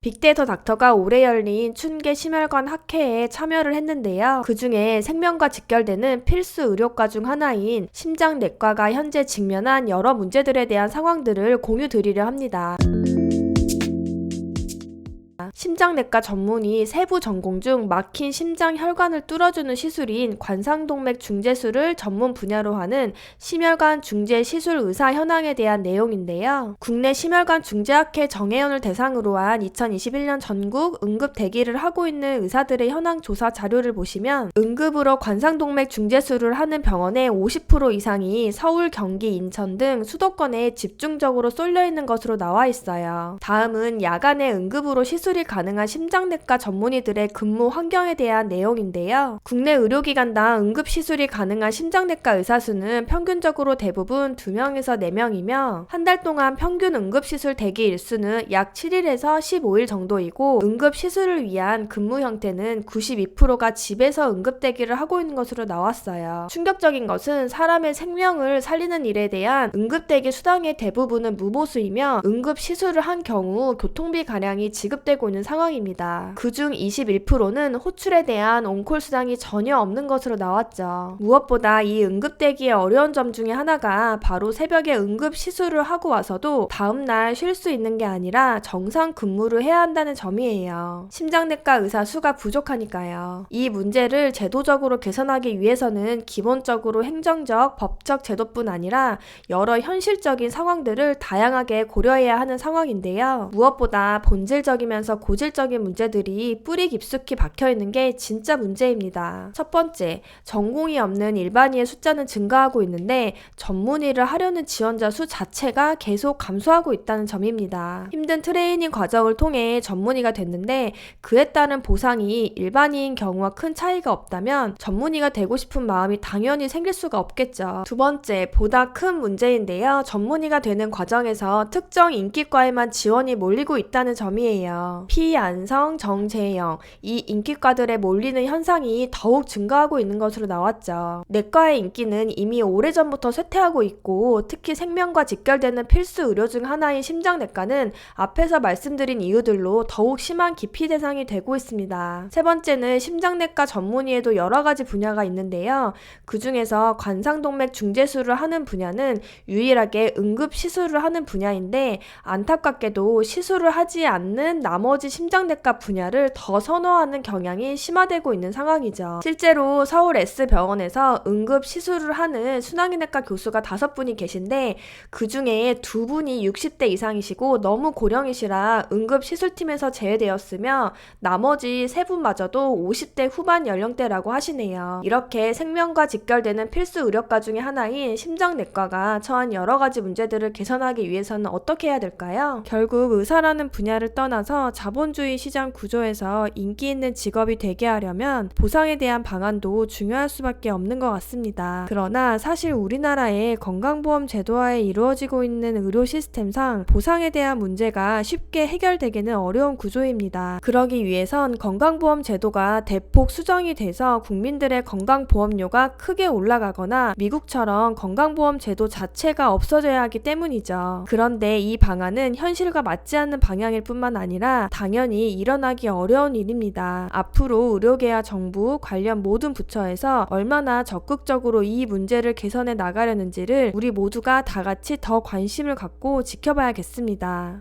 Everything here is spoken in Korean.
빅데이터 닥터가 올해 열린 춘계 심혈관 학회에 참여를 했는데요. 그중에 생명과 직결되는 필수 의료과 중 하나인 심장내과가 현재 직면한 여러 문제들에 대한 상황들을 공유 드리려 합니다. 심장내과 전문의 세부 전공 중 막힌 심장 혈관을 뚫어주는 시술인 관상동맥 중재술을 전문 분야로 하는 심혈관 중재 시술 의사 현황에 대한 내용인데요. 국내 심혈관 중재학회 정회원을 대상으로 한 2021년 전국 응급 대기를 하고 있는 의사들의 현황 조사 자료를 보시면 응급으로 관상동맥 중재술을 하는 병원의 50% 이상이 서울, 경기, 인천 등 수도권에 집중적으로 쏠려 있는 것으로 나와 있어요. 다음은 야간에 응급으로 시술이 가능한 심장내과 전문의들의 근무 환경에 대한 내용인데요. 국내 의료기관당 응급시술이 가능한 심장내과 의사 수는 평균적으로 대부분 2명에서 4명이며 한 달 동안 평균 응급시술 대기 일수는 약 7일에서 15일 정도이고 응급시술을 위한 근무 형태는 92%가 집에서 응급대기를 하고 있는 것으로 나왔어요. 충격적인 것은 사람의 생명을 살리는 일에 대한 응급대기 수당의 대부분은 무보수이며 응급시술을 한 경우 교통비 가량이 지급되고 있는 상황입니다. 그중 21%는 호출에 대한 온콜 수당이 전혀 없는 것으로 나왔죠. 무엇보다 이 응급대기의 어려운 점 중에 하나가 바로 새벽에 응급 시술을 하고 와서도 다음날 쉴 수 있는 게 아니라 정상 근무를 해야 한다는 점이에요. 심장내과 의사 수가 부족하니까요. 이 문제를 제도적으로 개선하기 위해서는 기본적으로 행정적, 법적 제도뿐 아니라 여러 현실적인 상황들을 다양하게 고려해야 하는 상황인데요. 무엇보다 본질적이면서 고질적인 문제들이 뿌리 깊숙이 박혀있는 게 진짜 문제입니다. 첫 번째, 전공이 없는 일반의의 숫자는 증가하고 있는데 전문의를 하려는 지원자 수 자체가 계속 감소하고 있다는 점입니다. 힘든 트레이닝 과정을 통해 전문의가 됐는데 그에 따른 보상이 일반의인 경우와 큰 차이가 없다면 전문의가 되고 싶은 마음이 당연히 생길 수가 없겠죠. 두 번째, 보다 큰 문제인데요. 전문의가 되는 과정에서 특정 인기과에만 지원이 몰리고 있다는 점이에요. 피안성, 정재영, 이 인기과들에 몰리는 현상이 더욱 증가하고 있는 것으로 나왔죠. 내과의 인기는 이미 오래전부터 쇠퇴하고 있고 특히 생명과 직결되는 필수 의료 중 하나인 심장내과는 앞에서 말씀드린 이유들로 더욱 심한 기피 대상이 되고 있습니다. 세 번째는 심장내과 전문의에도 여러 가지 분야가 있는데요. 그 중에서 관상동맥 중재술을 하는 분야는 유일하게 응급시술을 하는 분야인데 안타깝게도 시술을 하지 않는 나머지 심장내과 분야를 더 선호하는 경향이 심화되고 있는 상황이죠. 실제로 서울 S병원에서 응급시술을 하는 순환기내과 교수가 5분이 계신데 그 중에 2분이 60대 이상이시고 너무 고령이시라 응급시술팀에서 제외되었으며 나머지 3분마저도 50대 후반 연령대라고 하시네요. 이렇게 생명과 직결되는 필수 의료과 중에 하나인 심장내과가 처한 여러 가지 문제들을 개선하기 위해서는 어떻게 해야 될까요? 결국 의사라는 분야를 떠나서 자본주의 시장 구조에서 인기 있는 직업이 되게 하려면 보상에 대한 방안도 중요할 수밖에 없는 것 같습니다. 그러나 사실 우리나라의 건강보험 제도화에 이루어지고 있는 의료 시스템상 보상에 대한 문제가 쉽게 해결되기는 어려운 구조입니다. 그러기 위해선 건강보험 제도가 대폭 수정이 돼서 국민들의 건강보험료가 크게 올라가거나 미국처럼 건강보험 제도 자체가 없어져야 하기 때문이죠. 그런데 이 방안은 현실과 맞지 않는 방향일 뿐만 아니라 당연히 일어나기 어려운 일입니다. 앞으로 의료계와 정부, 관련 모든 부처에서 얼마나 적극적으로 이 문제를 개선해 나가려는지를 우리 모두가 다 같이 더 관심을 갖고 지켜봐야겠습니다.